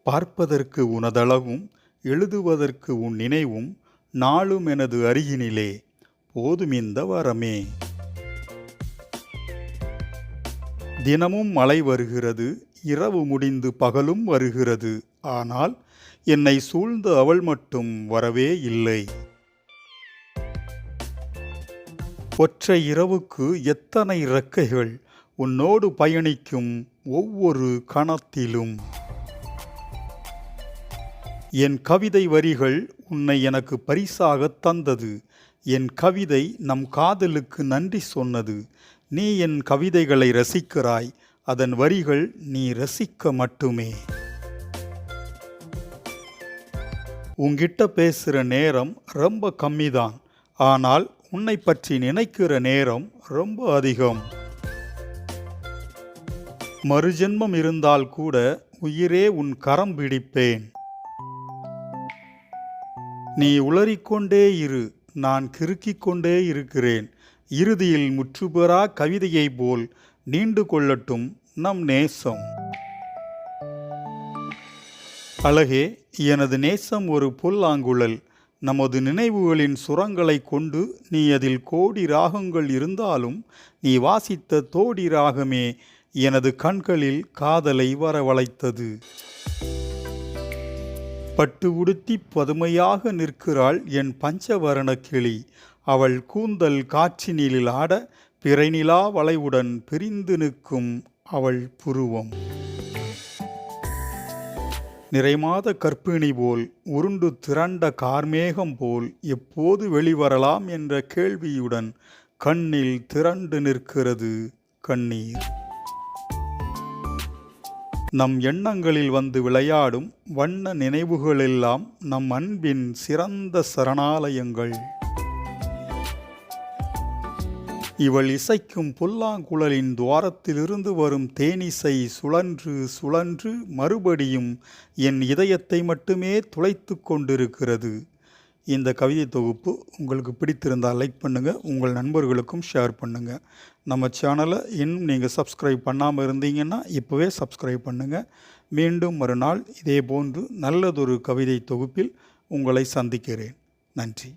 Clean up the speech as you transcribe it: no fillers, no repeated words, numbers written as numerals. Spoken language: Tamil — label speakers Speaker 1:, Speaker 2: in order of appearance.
Speaker 1: பார்ப்பதற்கு உனதழகும் எழுதுவதற்கு உன் நினைவும் நாளும் எனது அருகினிலே போதுமிந்த வரமே. தினமும் மழை வருகிறது, இரவு முடிந்து பகலும் வருகிறது. ஆனால் என்னை சூழ்ந்த அவள் மட்டும் வரவே இல்லை. ஒற்றை இரவுக்கு எத்தனை இறக்கைகள் உன்னோடு பயணிக்கும் ஒவ்வொரு கணத்திலும். என் கவிதை வரிகள் உன்னை எனக்கு பரிசாக தந்தது. என் கவிதை நம் காதலுக்கு நன்றி சொன்னது. நீ என் கவிதைகளை ரசிக்கிறாய், அதன் வரிகள் நீ ரசிக்க மட்டுமே. உன்கிட்ட பேசுகிற நேரம் ரொம்ப கம்மிதான், ஆனால் உன்னை பற்றி நினைக்கிற நேரம் ரொம்ப அதிகம். மறுஜென்மம் இருந்தால் கூட உயிரே உன் கரம் பிடிப்பேன். நீ உளறிக்கொண்டே இரு, நான் கிறுக்கிக் கொண்டே இருக்கிறேன். இறுதியில் முற்றுபெறா கவிதையை போல் நீண்டு கொள்ளட்டும் நம் நேசம். அழகே, எனது நேசம் ஒரு புல்லாங்குழல். நமது நினைவுகளின் சுரங்களை கொண்டு நீ அதில் கோடி ராகங்கள் இருந்தாலும் நீ வாசித்த தோடி ராகமே எனது கண்களில் காதலை வரவழைத்தது. பட்டு உடுத்தி பதுமையாக நிற்கிறாள் என் பஞ்சவரண கிளி. அவள் கூந்தல் காற்றினில் ஆட பிறைநிலா வளைவுடன் பிரிந்து நிற்கும் அவள் புருவம். நிறைமாத கற்பிணி போல் உருண்டு திரண்ட கார்மேகம் போல் எப்போது வெளிவரலாம் என்ற கேள்வியுடன் கண்ணில் திரண்டு நிற்கிறது கண்ணீர். நம் எண்ணங்களில் வந்து விளையாடும் வண்ண நினைவுகளெல்லாம் நம் அன்பின் சிறந்த சரணாலயங்கள். இவள் இசைக்கும் புல்லாங்குழலின் துவாரத்திலிருந்து வரும் தேனிசை சுழன்று சுழன்று மறுபடியும் என் இதயத்தை மட்டுமே துளைத்து கொண்டிருக்கிறது. இந்த கவிதை தொகுப்பு உங்களுக்கு பிடித்திருந்தால் லைக் பண்ணுங்கள், உங்கள் நண்பர்களுக்கும் ஷேர் பண்ணுங்கள். நம்ம சேனலை இன்னும் நீங்கள் சப்ஸ்கிரைப் பண்ணாமல் இருந்தீங்கன்னா இப்போவே சப்ஸ்கிரைப் பண்ணுங்கள். மீண்டும் மறுநாள் இதே போன்று நல்லதொரு கவிதை தொகுப்பில் உங்களை சந்திக்கிறேன். நன்றி.